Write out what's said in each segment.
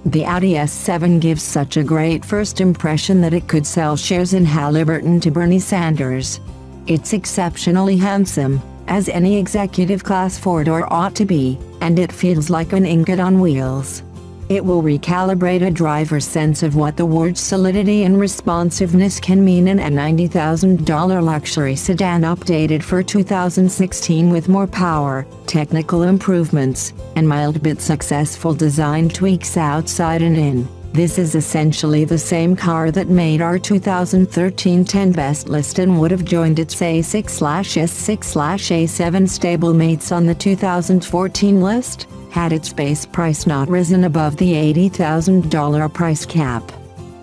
The Audi S7 gives such a great first impression that it could sell shares in Halliburton to Bernie Sanders. It's exceptionally handsome, as any executive class four-door ought to be, and it feels like an ingot on wheels. It will recalibrate a driver's sense of what the words solidity and responsiveness can mean in a $90,000 luxury sedan updated for 2016 with more power, technical improvements, and mild but successful design tweaks outside and in. This is essentially the same car that made our 2013 10 best list and would have joined its A6/S6/A7 stablemates on the 2014 list, had its base price not risen above the $80,000 price cap.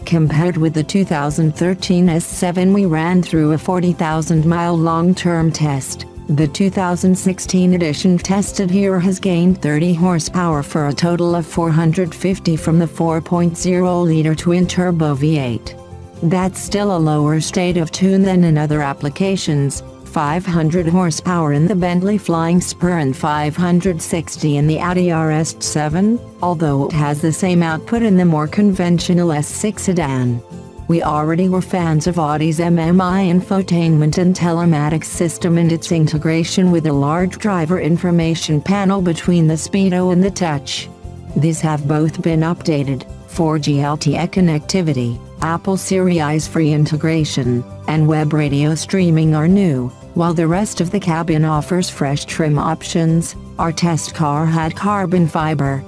Compared with the 2013 S7 we ran through a 40,000-mile long-term test, the 2016 edition tested here has gained 30 horsepower for a total of 450 from the 4.0-liter twin-turbo V8. That's still a lower state of tune than in other applications, 500 horsepower in the Bentley Flying Spur and 560 in the Audi RS7, although it has the same output in the more conventional S6 sedan. We already were fans of Audi's MMI infotainment and telematics system and its integration with a large driver information panel between the Speedo and the Touch. These have both been updated, 4G LTE connectivity, Apple Siri's free integration, and web radio streaming are new, while the rest of the cabin offers fresh trim options. Our test car had carbon fiber.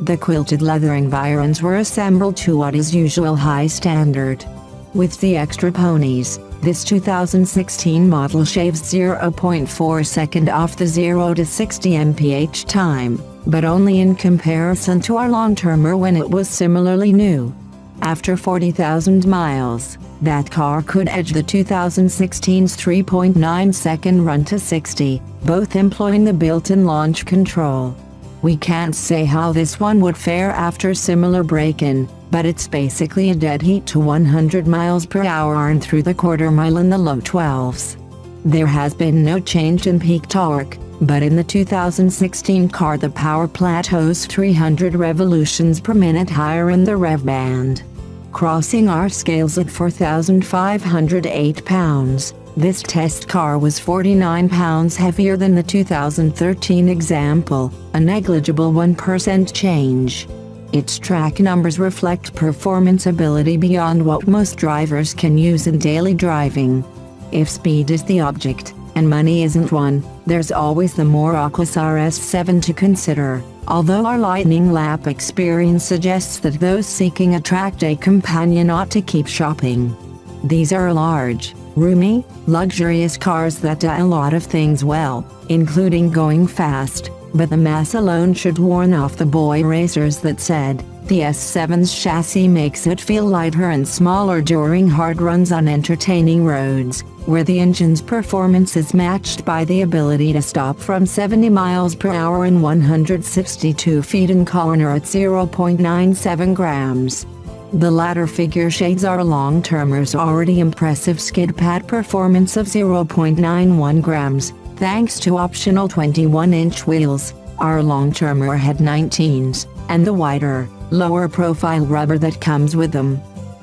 The quilted leather environs were assembled to Audi's usual high standard. With the extra ponies, this 2016 model shaves 0.4 seconds off the 0 to 60 mph time, but only in comparison to our long-termer when it was similarly new. After 40,000 miles, that car could edge the 2016's 3.9-second run to 60, both employing the built-in launch control. We can't say how this one would fare after similar break-in, but it's basically a dead heat to 100 miles per hour and through the quarter mile in the low 12s. There has been no change in peak torque, but in the 2016 car the power plateaus 300 revolutions per minute higher in the rev band. Crossing our scales at 4,508 pounds, this test car was 49 pounds heavier than the 2013 example, a negligible 1% change. Its track numbers reflect performance ability beyond what most drivers can use in daily driving. If speed is the object, and money isn't one, there's always the more Oculus RS7 to consider, although our lightning lap experience suggests that those seeking a track day companion ought to keep shopping. These are large, roomy, luxurious cars that do a lot of things well, including going fast, but the mass alone should warn off the boy racers that said, the S7's chassis makes it feel lighter and smaller during hard runs on entertaining roads, where the engine's performance is matched by the ability to stop from 70 miles per hour in 162 feet in corner at 0.97 grams. The latter figure shades our long-termer's already impressive skid pad performance of 0.91 grams, thanks to optional 21-inch wheels. Our long-termer had 19s, and the wider, lower-profile rubber that comes with them.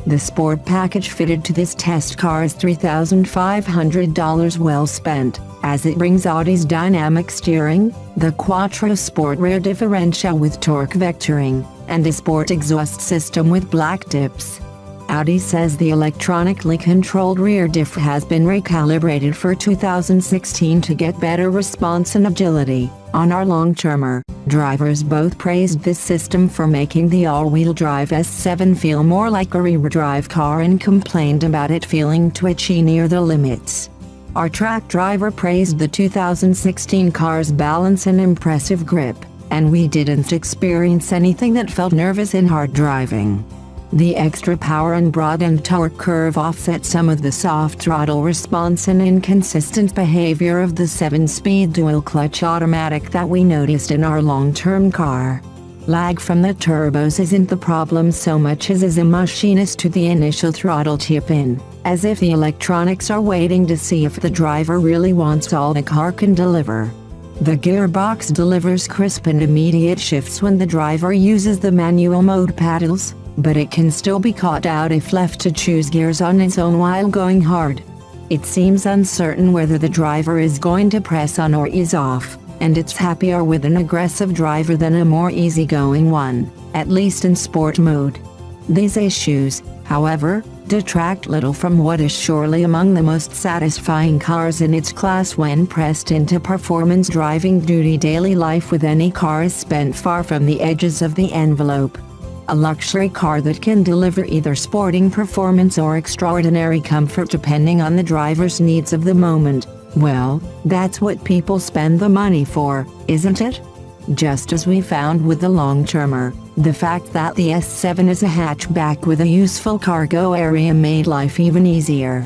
The sport package fitted to this test car is $3,500 well spent, as it brings Audi's dynamic steering, the Quattro Sport rear differential with torque vectoring, and a sport exhaust system with black tips. Audi says the electronically controlled rear diff has been recalibrated for 2016 to get better response and agility. On our long-termer, drivers both praised this system for making the all-wheel drive S7 feel more like a rear drive car and complained about it feeling twitchy near the limits. Our track driver praised the 2016 car's balance and impressive grip, and we didn't experience anything that felt nervous in hard driving. The extra power and broadened torque curve offset some of the soft throttle response and inconsistent behavior of the 7-speed dual-clutch automatic that we noticed in our long-term car. Lag from the turbos isn't the problem so much as is a machinist to the initial throttle tip-in, as if the electronics are waiting to see if the driver really wants all the car can deliver. The gearbox delivers crisp and immediate shifts when the driver uses the manual mode paddles, but it can still be caught out if left to choose gears on its own while going hard. It seems uncertain whether the driver is going to press on or ease off, and it's happier with an aggressive driver than a more easygoing one, at least in sport mode. These issues, however, detract little from what is surely among the most satisfying cars in its class when pressed into performance driving duty. Daily life with any car is spent far from the edges of the envelope. A luxury car that can deliver either sporting performance or extraordinary comfort depending on the driver's needs of the moment. Well, that's what people spend the money for, isn't it? Just as we found with the long-termer, the fact that the S7 is a hatchback with a useful cargo area made life even easier.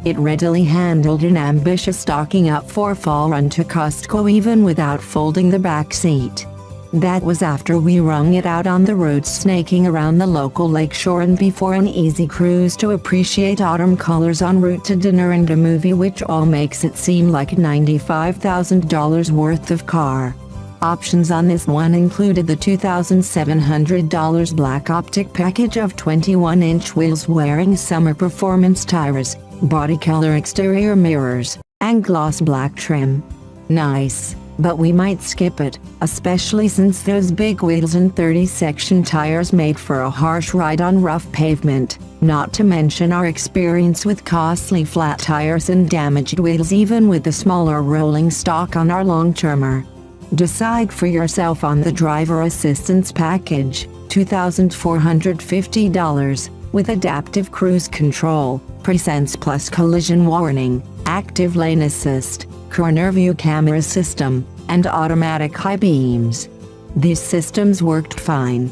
It readily handled an ambitious stocking up for fall run to Costco even without folding the back seat. That was after we wrung it out on the roads snaking around the local lakeshore and before an easy cruise to appreciate autumn colors en route to dinner and a movie, which all makes it seem like $95,000 worth of car. Options on this one included the $2,700 black optic package of 21-inch wheels wearing summer performance tires, body color exterior mirrors, and gloss black trim. Nice, but we might skip it, especially since those big wheels and 30-section tires made for a harsh ride on rough pavement, not to mention our experience with costly flat tires and damaged wheels even with the smaller rolling stock on our long-termer. Decide for yourself on the driver assistance package, $2,450, with adaptive cruise control, Presense Plus collision warning, active lane assist, corner view camera system, and automatic high beams. These systems worked fine.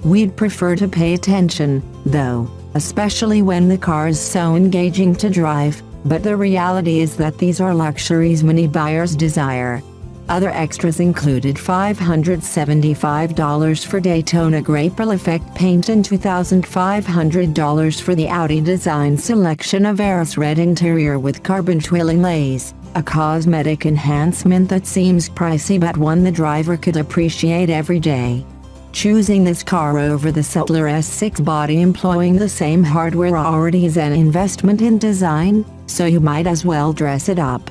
We'd prefer to pay attention, though, especially when the car is so engaging to drive, but the reality is that these are luxuries many buyers desire. Other extras included $575 for Daytona Grapple Effect paint and $2,500 for the Audi design selection of Eris Red interior with carbon twill inlays, a cosmetic enhancement that seems pricey but one the driver could appreciate every day. Choosing this car over the Settler S6 body employing the same hardware already is an investment in design, so you might as well dress it up.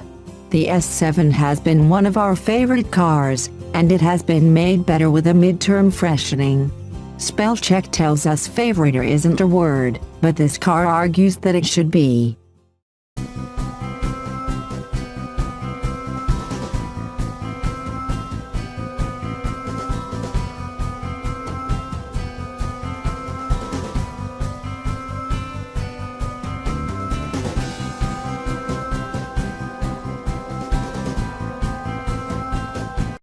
The S7 has been one of our favorite cars, and it has been made better with a midterm freshening. Spell check tells us favoriter isn't a word, but this car argues that it should be.